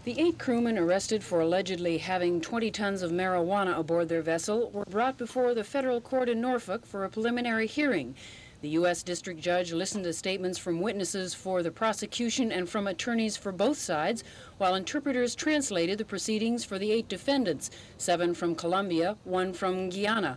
The 8 crewmen arrested for allegedly having 20 tons of marijuana aboard their vessel were brought before the federal court in Norfolk for a preliminary hearing. The U.S. District Judge listened to statements from witnesses for the prosecution and from attorneys for both sides, while interpreters translated the proceedings for the 8 defendants, 7 from Colombia, 1 from Guyana.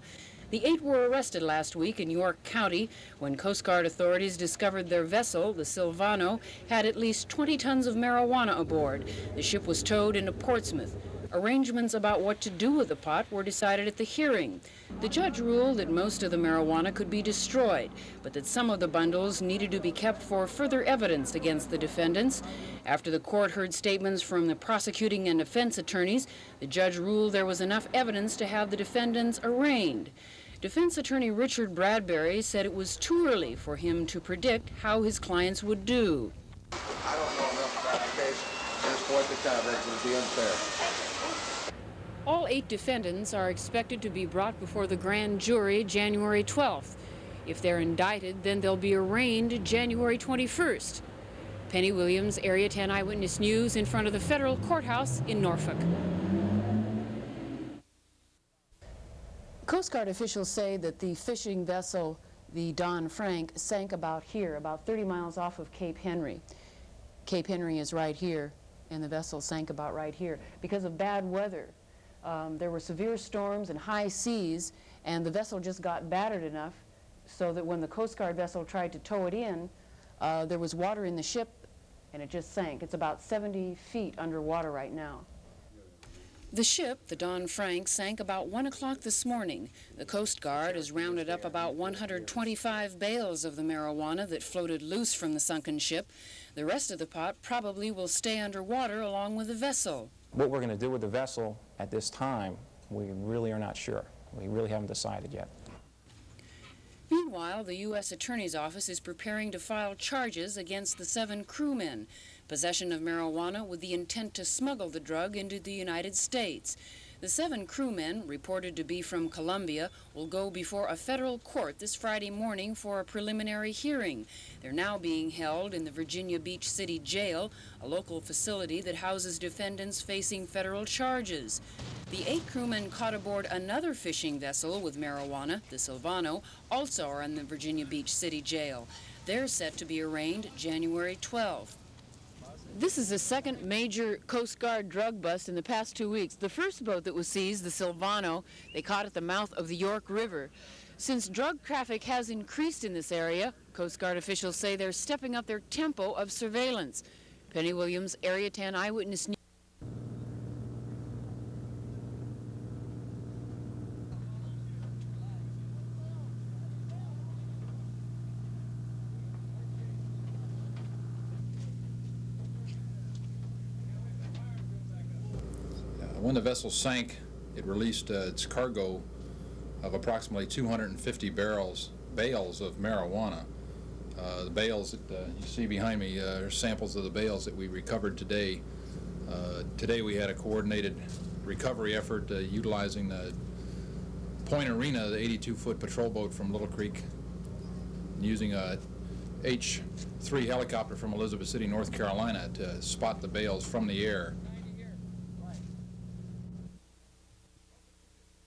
The 8 were arrested last week in York County when Coast Guard authorities discovered their vessel, the Silvano, had at least 20 tons of marijuana aboard. The ship was towed into Portsmouth. Arrangements about what to do with the pot were decided at the hearing. The judge ruled that most of the marijuana could be destroyed, but that some of the bundles needed to be kept for further evidence against the defendants. After the court heard statements from the prosecuting and defense attorneys, the judge ruled there was enough evidence to have the defendants arraigned. Defense attorney Richard Bradbury said it was too early for him to predict how his clients would do. I don't know enough about the case at this point in time. That would be unfair. All 8 defendants are expected to be brought before the grand jury January 12th. If they're indicted, then they'll be arraigned January 21st. Penny Williams, Area 10 Eyewitness News, in front of the federal courthouse in Norfolk. Coast Guard officials say that the fishing vessel, the Don Frank, sank about here, about 30 miles off of Cape Henry. Cape Henry is right here, and the vessel sank about right here because of bad weather. There were severe storms and high seas, and the vessel just got battered enough so that when the Coast Guard vessel tried to tow it in, there was water in the ship, and it just sank. It's about 70 feet underwater right now. The ship, the Don Frank, sank about 1 o'clock this morning. The Coast Guard has rounded up about 125 bales of the marijuana that floated loose from the sunken ship. The rest of the pot probably will stay underwater along with the vessel. What we're going to do with the vessel at this time, we really are not sure. We really haven't decided yet. Meanwhile, the U.S. Attorney's Office is preparing to file charges against the 7 crewmen. Possession of marijuana with the intent to smuggle the drug into the United States. The 7 crewmen, reported to be from Colombia, will go before a federal court this Friday morning for a preliminary hearing. They're now being held in the Virginia Beach City Jail, a local facility that houses defendants facing federal charges. The 8 crewmen caught aboard another fishing vessel with marijuana, the Silvano, also are in the Virginia Beach City Jail. They're set to be arraigned January 12th. This is the second major Coast Guard drug bust in the past 2 weeks. The first boat that was seized, the Silvano, they caught at the mouth of the York River. Since drug traffic has increased in this area, Coast Guard officials say they're stepping up their tempo of surveillance. Penny Williams, Area 10 Eyewitness News. When the vessel sank, it released its cargo of approximately 250 bales of marijuana. The bales that you see behind me are samples of the bales that we recovered today. Today we had a coordinated recovery effort utilizing the Point Arena, the 82-foot patrol boat from Little Creek, using a H-3 helicopter from Elizabeth City, North Carolina to spot the bales from the air.